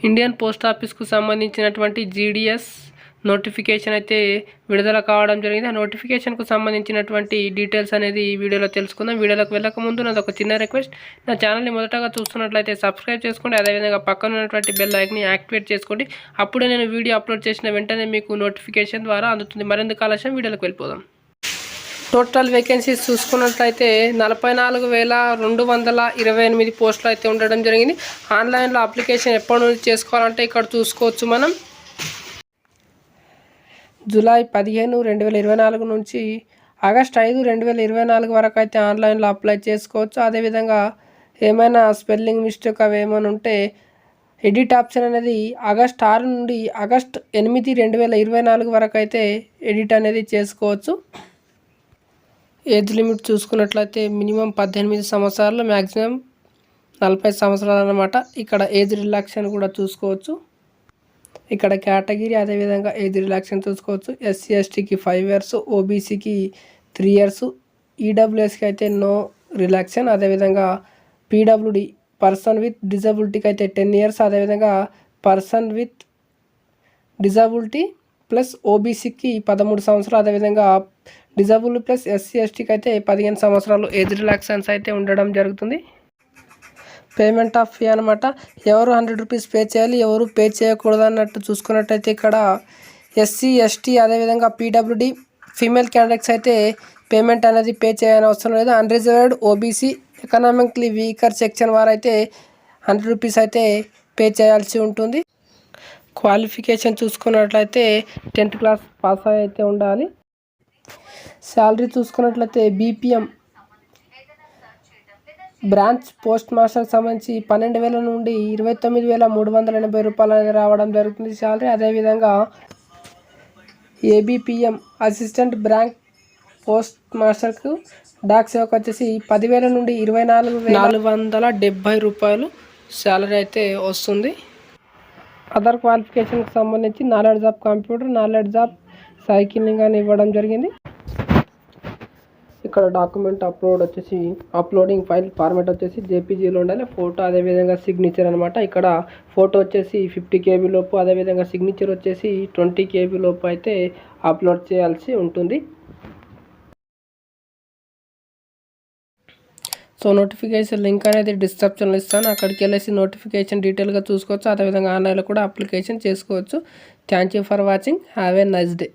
Indian post ఆఫీస్కు సంబంధించినటువంటి GDS notification అయితే విడుదల కావడం జరిగింది. ఆ నోటిఫికేషన్కు సంబంధించినటువంటి డీటెయిల్స్ అనేది ఈ వీడియోలో తెలుసుకుందాం. వీడియోలోకి వెళ్ళక ముందు నాది ఒక చిన్న రిక్వెస్ట్, నా ఛానల్ని మొదటగా చూస్తున్నట్లయితే సబ్స్క్రైబ్ చేసుకోండి. అదేవిధంగా పక్కన ఉన్నటువంటి బెల్ ఐకాన్ని యాక్టివేట్ చేసుకోండి. అప్పుడే నేను వీడియో అప్లోడ్ చేసిన వెంటనే మీకు నోటిఫికేషన్ ద్వారా అందుతుంది. మరెందుకు ఆలస్యం, వీడియోలోకి వెళ్ళిపోదాం. టోటల్ వేకెన్సీస్ చూసుకున్నట్లయితే 44,228 పోస్టులు అయితే ఉండడం జరిగింది. ఆన్లైన్లో అప్లికేషన్ ఎప్పటి నుంచి చేసుకోవాలంటే ఇక్కడ చూసుకోవచ్చు. మనం జూలై 15, 2024 నుంచి ఆగస్ట్ 5, 2024 వరకు అయితే ఆన్లైన్లో అప్లై చేసుకోవచ్చు. అదేవిధంగా ఏమైనా స్పెల్లింగ్ మిస్టేక్ అవి ఏమైనా ఉంటే ఎడిట్ ఆప్షన్ అనేది ఆగస్ట్ 6 నుండి ఆగస్ట్ 8, 2024 వరకు అయితే ఎడిట్ అనేది చేసుకోవచ్చు. ఏజ్ లిమిట్ చూసుకున్నట్లయితే మినిమం 18 సంవత్సరాలు, మ్యాక్సిమం 40 సంవత్సరాలు అన్నమాట. ఇక్కడ ఏజ్ రిలాక్షన్ కూడా చూసుకోవచ్చు. ఇక్కడ కేటగిరీ అదేవిధంగా ఏజ్ రిలాక్షన్ చూసుకోవచ్చు. ఎస్సీ ఎస్టీకి 5 years, ఓబీసీకి 3 years, ఈడబ్ల్యూఎస్కి అయితే నో రిలాక్షన్. అదేవిధంగా పీడబ్ల్యూడి పర్సన్ విత్ డిజబిలిటీకి అయితే 10 years, అదేవిధంగా పర్సన్ విత్ డిజబిలిటీ ప్లస్ ఓబీసీకి 13 సంవత్సరాలు, అదేవిధంగా డిజబుల్ ప్లస్ ఎస్సీ ఎస్టీకి అయితే 15 సంవత్సరాలు ఏజ్ రిలాక్సన్స్ అయితే ఉండడం జరుగుతుంది. పేమెంట్ ఆఫ్ ఫీ అనమాట. ఎవరు 100 రూపీస్ పే చేయాలి, ఎవరు పే చేయకూడదు అన్నట్టు చూసుకున్నట్టయితే ఇక్కడ ఎస్సీ ఎస్టీ అదేవిధంగా పీడబ్ల్యూడి ఫీమేల్ క్యాండిడేట్స్ అయితే పేమెంట్ అనేది పే చేయని అవసరం లేదు. Unreserved OBC economically weaker section వారు అయితే 100 రూపీస్ అయితే పే చేయాల్సి ఉంటుంది. క్వాలిఫికేషన్ చూసుకున్నట్లయితే 10th క్లాస్ పాస్ అయితే ఉండాలి. శాలరీ చూసుకున్నట్లయితే బీపీఎం బ్రాంచ్ పోస్ట్ మాస్టర్కి సంబంధించి 12,000 నుండి 29,380 రూపాయలు అనేది రావడం జరుగుతుంది శాలరీ. అదేవిధంగా ఏబిపిఎం అసిస్టెంట్ బ్రాంచ్ పోస్ట్ మాస్టర్కు డాక్ సేవకు వచ్చేసి 10,000 నుండి 24,470 రూపాయలు శాలరీ అయితే వస్తుంది. అదర్ క్వాలిఫికేషన్కి సంబంధించి knowledge of computer, knowledge of cycling అని ఇవ్వడం జరిగింది. ఇక్కడ డాక్యుమెంట్ అప్లోడింగ్ ఫైల్ ఫార్మాట్ వచ్చేసి జేపీజీలో ఉండాలి. ఫోటో అదేవిధంగా సిగ్నేచర్ అనమాట. ఇక్కడ ఫోటో వచ్చేసి 50 KB లోపు, అదేవిధంగా సిగ్నేచర్ వచ్చేసి 20 KB లోపు అయితే అప్లోడ్ చేయాల్సి ఉంటుంది. సో నోటిఫికేషన్ లింక్ అనేది డిస్క్రిప్షన్లో ఇస్తాను. అక్కడికి వెళ్ళేసి నోటిఫికేషన్ డీటెయిల్గా చూసుకోవచ్చు. అదేవిధంగా ఆన్లైన్లో కూడా అప్లికేషన్ చేసుకోవచ్చు. Thank you for watching. Have a nice day.